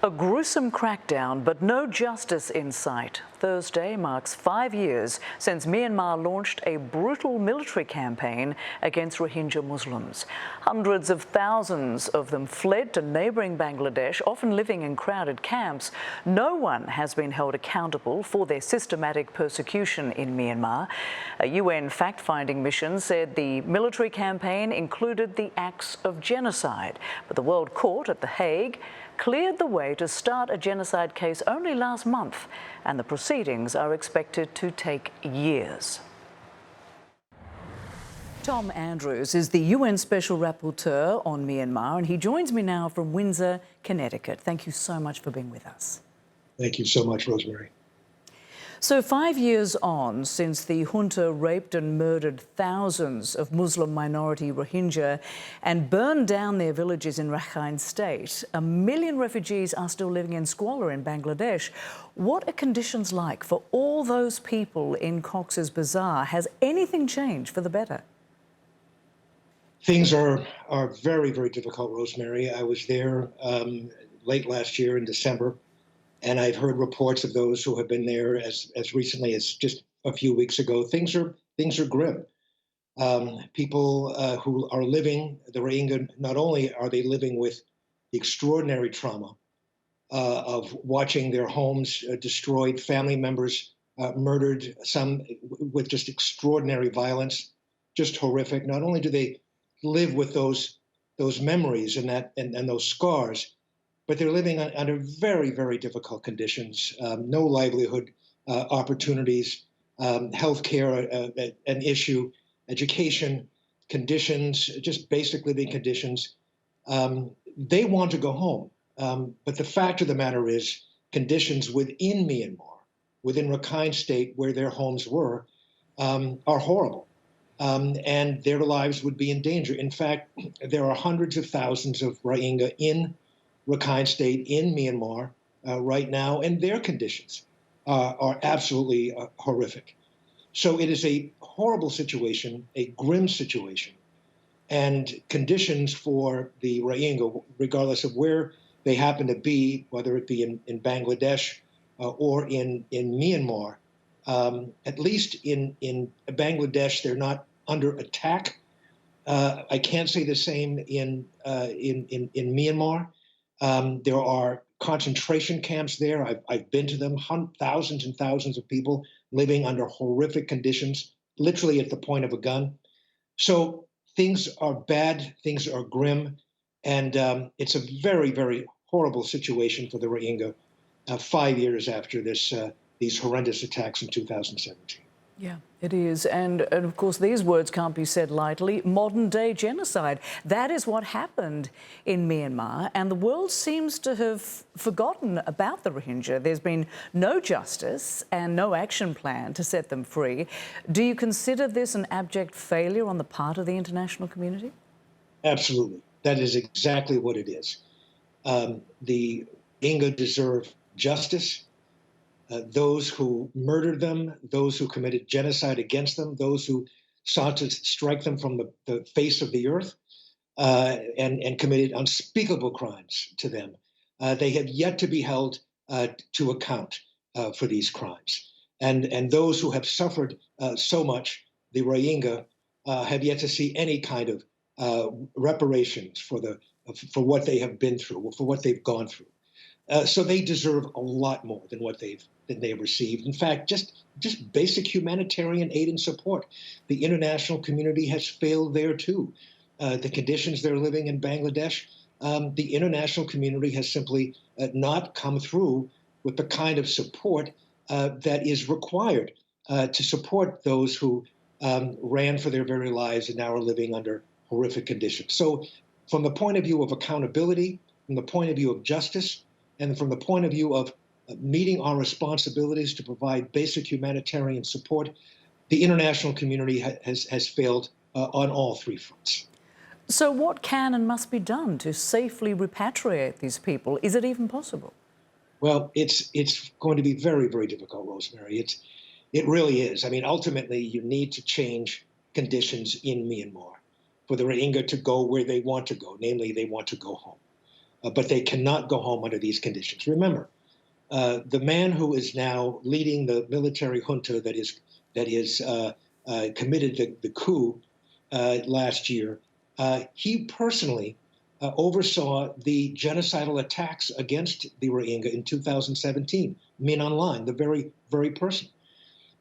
A gruesome crackdown, but no justice in sight. Thursday marks 5 years since Myanmar launched a brutal military campaign against Rohingya Muslims. Hundreds of thousands of them fled to neighbouring Bangladesh, often living in crowded camps. No one has been held accountable for their systematic persecution in Myanmar. A UN fact-finding mission said the military campaign included the acts of genocide, but the World Court at The Hague cleared the way to start a genocide case only last month, and the proceedings are expected to take years. Tom Andrews is the UN Special Rapporteur on Myanmar, and he joins me now from Windsor, Connecticut. Thank you so much for being with us. Thank you so much, Rosemary. So 5 years on since the junta raped and murdered thousands of Muslim minority Rohingya and burned down their villages in Rakhine State, 1 million refugees are still living in squalor in Bangladesh. What are conditions like for all those people in Cox's Bazar? Has anything changed for the better? Things are very, very difficult, Rosemary. I was there late last year in December, and I've heard reports of those who have been there as recently as just a few weeks ago. Things are grim. People who are living, the Rohingya, not only are they living with the extraordinary trauma of watching their homes destroyed, family members murdered, some with just extraordinary violence, just horrific. Not only do they live with those memories and those scars, but they're living under very, very difficult conditions. No livelihood opportunities, healthcare an issue, education conditions, just basic living conditions. They want to go home, but the fact of the matter is, conditions within Myanmar, within Rakhine State, where their homes were, are horrible. And their lives would be in danger. In fact, there are hundreds of thousands of Rohingya in Rakhine State, in Myanmar right now, and their conditions are absolutely horrific. So it is a horrible situation, a grim situation, and conditions for the Rohingya, regardless of where they happen to be, whether it be in Bangladesh or in Myanmar, at least in Bangladesh, they're not under attack. I can't say the same in Myanmar. There are concentration camps there. I've been to them, thousands and thousands of people living under horrific conditions, literally at the point of a gun. So things are bad, things are grim, and it's a very, very horrible situation for the Rohingya 5 years after these horrendous attacks in 2017. Yeah, it is. And of course, these words can't be said lightly. Modern-day genocide. That is what happened in Myanmar, and the world seems to have forgotten about the Rohingya. There's been no justice and no action plan to set them free. Do you consider this an abject failure on the part of the international community? Absolutely. That is exactly what it is. The Rohingya deserve justice. Those who murdered them, those who committed genocide against them, those who sought to strike them from the face of the earth and committed unspeakable crimes to them. They have yet to be held to account for these crimes. And those who have suffered so much, the Rohingya, have yet to see any kind of reparations for what they have been through, for what they've gone through. So they deserve a lot more than what they've received. In fact, just basic humanitarian aid and support. The international community has failed there too. The conditions they're living in Bangladesh, the international community has simply not come through with the kind of support that is required to support those who ran for their very lives and now are living under horrific conditions. So from the point of view of accountability, from the point of view of justice, and from the point of view of meeting our responsibilities to provide basic humanitarian support, the international community has failed on all three fronts. So what can and must be done to safely repatriate these people? Is it even possible? Well, it's going to be very, very difficult, Rosemary. It really is. I mean, ultimately, you need to change conditions in Myanmar for the Rohingya to go where they want to go, namely, they want to go home. but they cannot go home under these conditions. Remember, the man who is now leading the military junta that is committed the coup last year, he personally oversaw the genocidal attacks against the Rohingya in 2017. Min Aung Hlaing, the very person.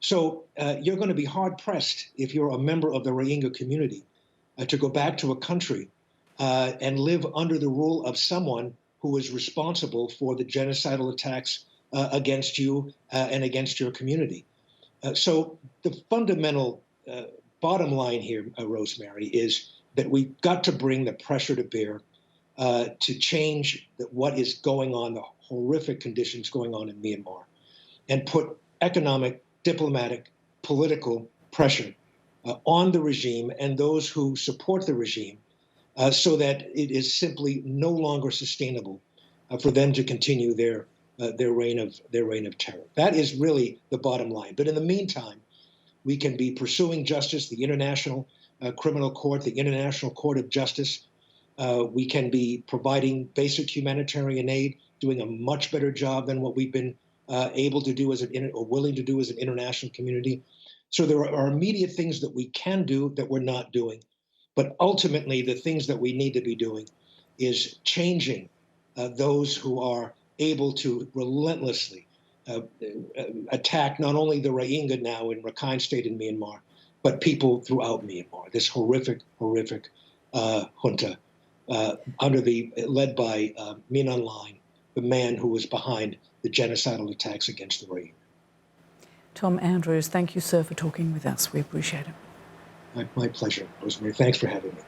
So you're going to be hard-pressed if you're a member of the Rohingya community to go back to a country and live under the rule of someone who is responsible for the genocidal attacks against you and against your community. So the fundamental bottom line here, Rosemary, is that we've got to bring the pressure to bear to change what is going on, the horrific conditions going on in Myanmar, and put economic, diplomatic, political pressure on the regime and those who support the regime so that it is simply no longer sustainable for them to continue their reign of terror. That is really the bottom line. But in the meantime, we can be pursuing justice, the International Criminal Court, the International Court of Justice. We can be providing basic humanitarian aid, doing a much better job than what we've been able to do or willing to do as an international community. So there are immediate things that we can do that we're not doing. But ultimately, the things that we need to be doing is changing those who are able to relentlessly attack not only the Rohingya now in Rakhine State in Myanmar, but people throughout Myanmar. This horrific junta led by Min Aung Hlaing, the man who was behind the genocidal attacks against the Rohingya. Tom Andrews, thank you, sir, for talking with us. We appreciate it. My pleasure, Rosemary. Thanks for having me.